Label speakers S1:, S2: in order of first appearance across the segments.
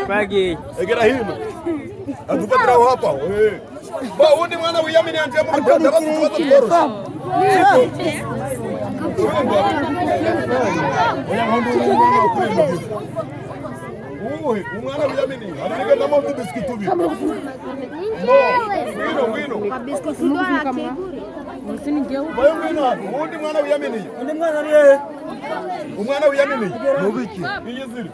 S1: Pagi.
S2: Egera hino. Atufatira hapa. Ba undi mwana wiyamini anje mu kujya basubiza koroshye. Umwana wiyamini. Ariko ndamo biscuit tubi. Wino.
S3: Biscuit sudora teguri.
S2: Musini ngeu. Bayo wino. Undi mwana wiyamini. Undi mwana ari. Umwana wiyamini. Mubiki. Iyiziri.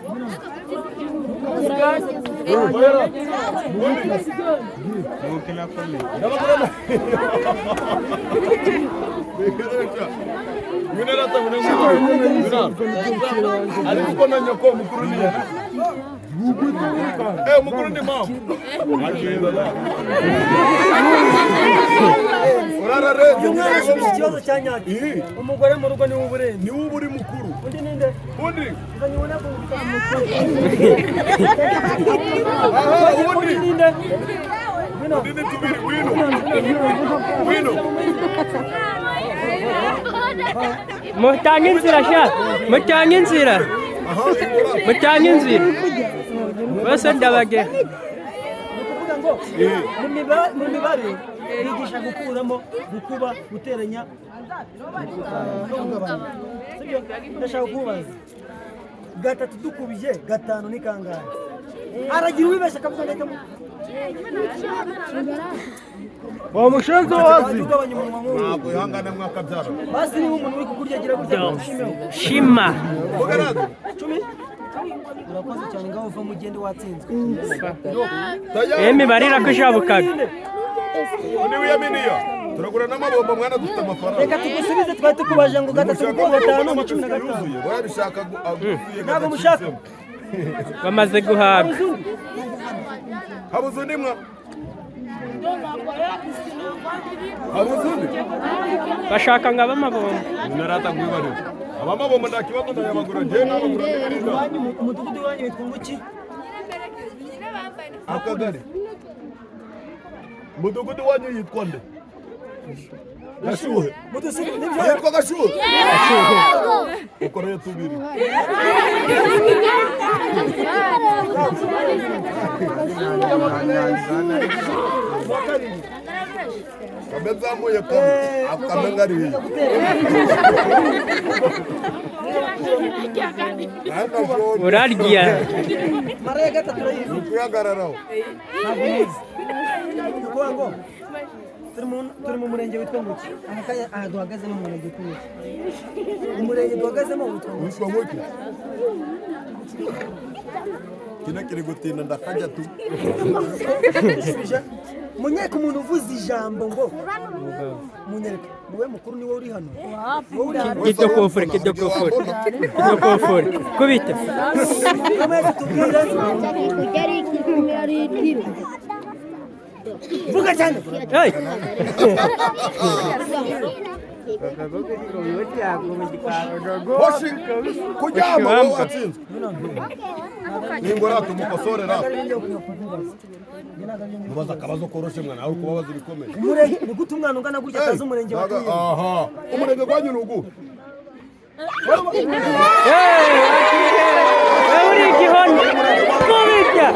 S4: Umugore mu rugo ni uburenzi.
S2: Ni uburi mukuru.
S4: Undi ninde?
S2: Undi.
S4: Undi ninde?
S2: Undi tubiri wino.
S1: Mutange inzira sha. Mutange inzira. Mutange inzira. Bose ndabage.
S4: Nukuvuga ngo mu mibare bigisha gukuramo, gukuba, guteranya. Sibyo ndashaka kubaza. Gatatu dukubije gatanu ni kangahe? Aragira ubibesha kavuga neza.
S2: Wa mushenzo wazi. Ntabwo ihangana mwakabyara.
S4: Basi ni umuntu uri kukurya gira gutya.
S1: Shima.
S2: Bogarado.
S4: 10. Urakoze cyane ngaho uva mugende watsinzwe.
S1: Imibare irakushabukaga.
S2: Undi wiyaminiyo. Turagura n'amabombo mwana dufite amafaranga.
S4: Reka tugusubize twari tukubaje ngo gatatu ku gatanu mu 15.
S2: Barabishaka agufuye.
S4: Ntabwo mushaka.
S1: Bamaze guhaga.
S2: Habuze undi mwa. Habuze undi.
S1: Bashaka ngaba amabombo.
S2: Narata ngwibare. Abamabombo ndakibazo ndayabagura je n'abagura n'ibintu.
S4: Umudugudu wanyu witwa nguki?
S2: Akagari. Mudugudu wanyu yitwa nde? Gashuhe. Yitwa Gashuhe. Ukoreye tubiri. Kabezamuye kamengari.
S1: Urarya.
S4: Mara gatatu rayizi.
S2: Kuyagararaho.
S4: Ngo turi mu murenge witwa nguki? Aha duhagaze mu murenge witwa nguki? Umurenge duhagazemo witwa
S2: nguki? Kina kiri gutinda ndakajya tu.
S4: Munyeka umuntu uvuze ijambo ngo munyereke wowe mukuru niwe uri hano.
S1: Kido kofore. Kubita.
S4: Vuga cyane.
S1: Hey.
S2: Hoshi kujyamo wowe watsinzwe. Ningora tumukosorera. Mubaza akabazo koroshe mwana aho kubabaza ibikomeye.
S4: Umurenge ni gute umwana ungana gutya akaza umurenge wa Kinyinya?
S2: Aha. Umurenge gwanyu nugu.
S1: Uri gihondo. Kubita.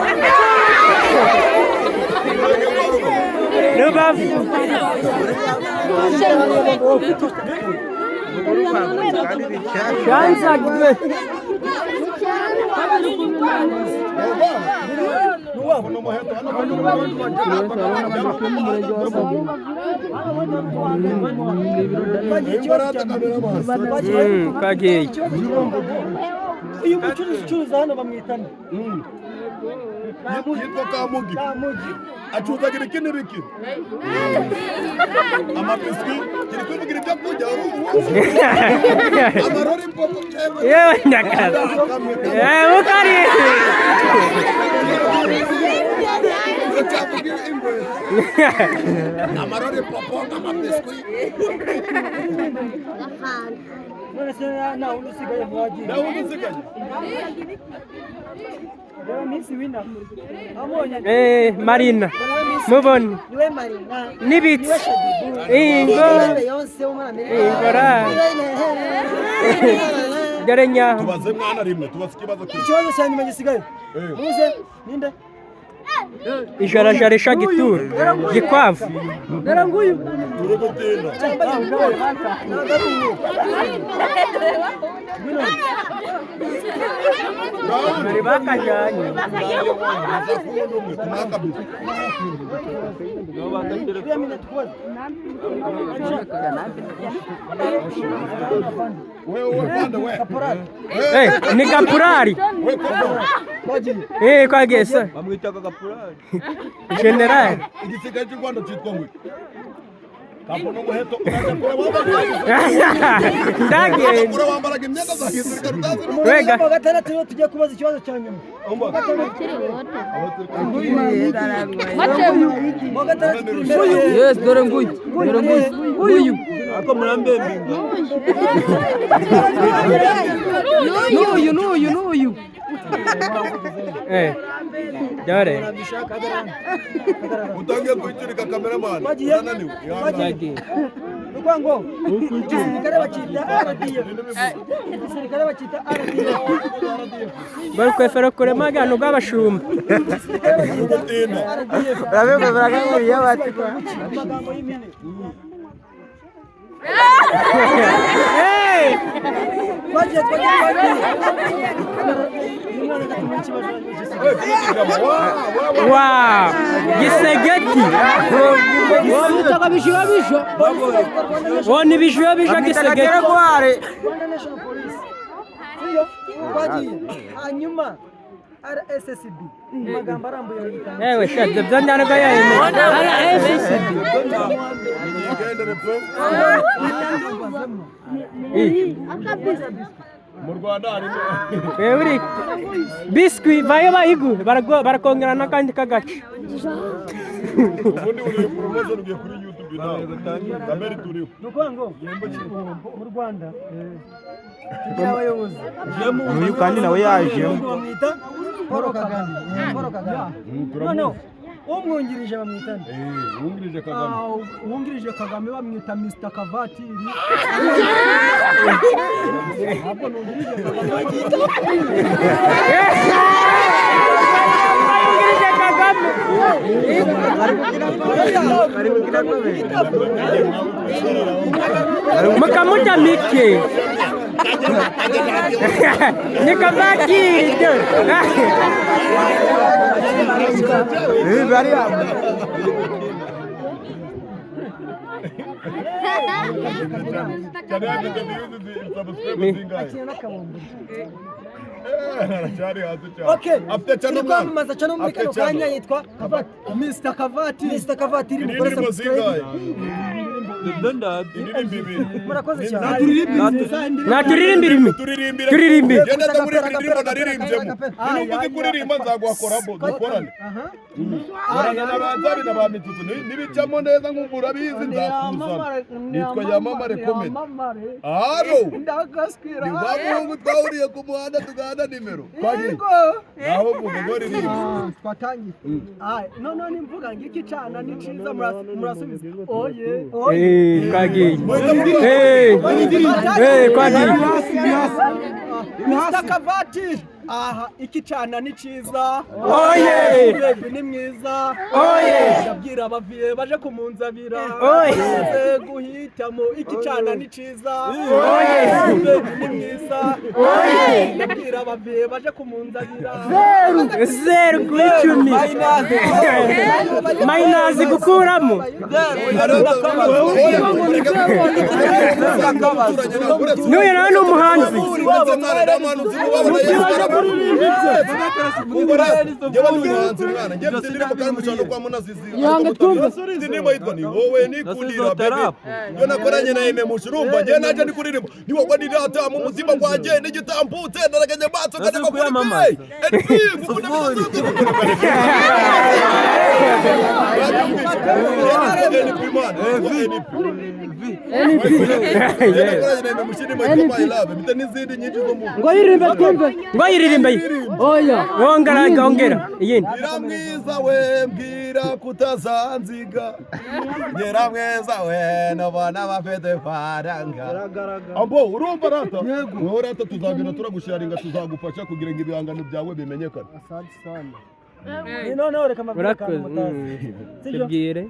S1: Nubavu. Shanza gwe. Kage.
S4: Uyu mucuruzi ucuruza hano bamwitana.
S2: Yitwa Kamugi. Acuzagira iki n'ibiki? Amabiswi kiri kwivugira ibyo kurya. Amarori mpopo.
S1: Yewe ndakaza. Ukari.
S2: Amarori mpopo amabiswi.
S4: Na usigaye mwaji.
S2: Na usigaye.
S1: Marina. Mubon. Nibit. Ingo. Ingora. Gerenya.
S2: Tubaze mwana rimwe, tubaze ikibazo kimwe.
S4: Ikibazo cya nyuma gisigaye. Muze, ninde?
S1: Ijarajara ishagitura. Gikwavu.
S4: Dore nguyu.
S2: Turugutenda.
S1: Bari bakajanye. Ni kapurari. Kwa gesa.
S2: Bamwita kapurari.
S1: General.
S2: Igisigaye cy'u Rwanda cyitwa ngo Kapo no muheto.
S1: Ndage.
S2: Kura wambaraga imyenda za gisirikare utazi.
S1: Wega.
S4: Mu gatandatu tugiye kubaza ikibazo cya nyuma. Mu gatandatu.
S3: Yes, dore nguyu. Dore nguyu. Nguyu.
S2: Ako murambe mbinga.
S3: N'uyu.
S1: Dore.
S2: Utangiye kwitirika cameraman. Unananiwe.
S1: Yagiye.
S4: Rwango. Igisirikare bakita RDF. Igisirikare bakita RDF.
S1: Bari kwefera kure magano gabashumba.
S3: Urabego baraganguriye bati.
S4: Amagambo y'imene. Bagiye.
S1: Wow! Gisegeti. Woni bisho gisegeti.
S4: Bagiye. Hanyuma RSSB. Amagambo arambuye y'itanga.
S1: Ewe shadde byandanaga yayime. RSSB.
S2: Mu Rwanda harimo
S1: Euri biscuit bayo bayigu barakongera nakandi kagace.
S2: ubundi uri promotion ugiye kuri YouTube nawe kamera turiho
S4: Rukango mu Rwanda cy'abayobozi
S3: Uyu kandi nawe yaje.
S4: bamwita Paul Kagame. Noneho umwungirije bamwita
S2: wungirije Kagame
S4: uwungirije Kagame bamwita Mr. Kavatiri. Ntabwo nungirije Kagame.
S1: Mukamuta mike. Nikabaki.
S3: Bari
S2: cyane yageze biyuzi subscribe zingahe cyari hasi cyane
S4: Okay.
S2: afite cyane
S4: kwamamaza cyane muri kano kanya yitwa Mr. Kavatiri. Mr. Kavatiri mu kora subscribe. Murakoze cyane.
S1: Turirimbire.
S2: Genda muri indirimbo naririmbyemo niba kuririmba nzaguhakora bo dukorane n'abanzabi n'abamitutu nibicamo neza nk'ubu bizi nzakuzana nitwa Yamamare Comedy haro
S4: Ndagaskira.
S2: ni wamungu twahuriye ku muhanda tugana nimero naho vuga ririmba
S4: Twatangiye. None nimvuga ngiki cyana ni ciza murasubiza. Oye.
S1: Kagiye. Kagiye.
S4: Mr. Kavatiri. Aha iki cyana ni ciza.
S1: Oye.
S4: Baby ni mwiza.
S1: Oye.
S4: Ndabwira abaviye baje kumunzabira.
S1: Oye.
S4: Guhitamo iki cyana ni ciza.
S1: Oye.
S4: Baby ni mwiza.
S1: Oye.
S4: Ndabwira abaviye baje kumunzabira.
S1: Zeru kuri 10. Mayinazi gukuramo. N'uyu nawe ni umuhanzi.
S2: ni wowe nikundira bebe yo nakoranye na Aime Mushurumba nge naje ndikuririmba ni wowe ndirata mu mutima gwanjye n'igitambutse naraganye batso kandi bakuri nakoranye na Aime Mushiri My Love mfite n'izindi nyinshi zo mu
S1: ngo yiririmbe oya ongera iyindi
S2: Nyiramwiza we mbwira kutazanziga Nyiramwiza we nobona bafite faranga ambo urumva rata wowe rata tuzagenda turagusharinga tuzagufasha kugira ngo ibihangano byawe bimenyekane
S4: asante sana noneho reka mabwira kandi mutazi
S1: tubwire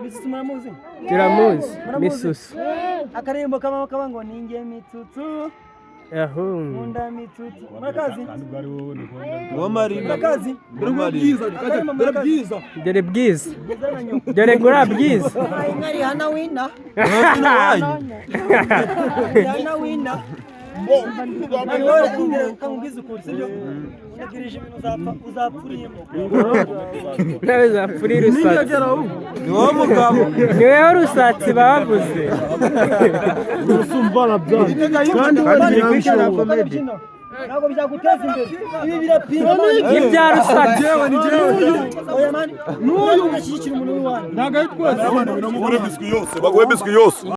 S4: Misusu muramuzi
S1: Misusu
S4: akarimbo kaba ngo ninge mitutu Munda mitutu murakazi murakazi
S1: dore bwiza dore gura bwiza
S4: ngari hana wina kamubwiza ukuri sibyo unagirije ibintu uzapfuriyemo
S1: nawe uzapfurira usatsi
S3: ni wowe mugabo
S1: ni wowe rusatsi bavuze
S4: usumbana byane kandi ntabwo byaguteza imbere ibi birapinga
S1: ibya rusatsi
S4: oya mani n'uyu ugashyigikira umuntu w'iwanyu
S2: ntabwo ari twese baguhe biswi yose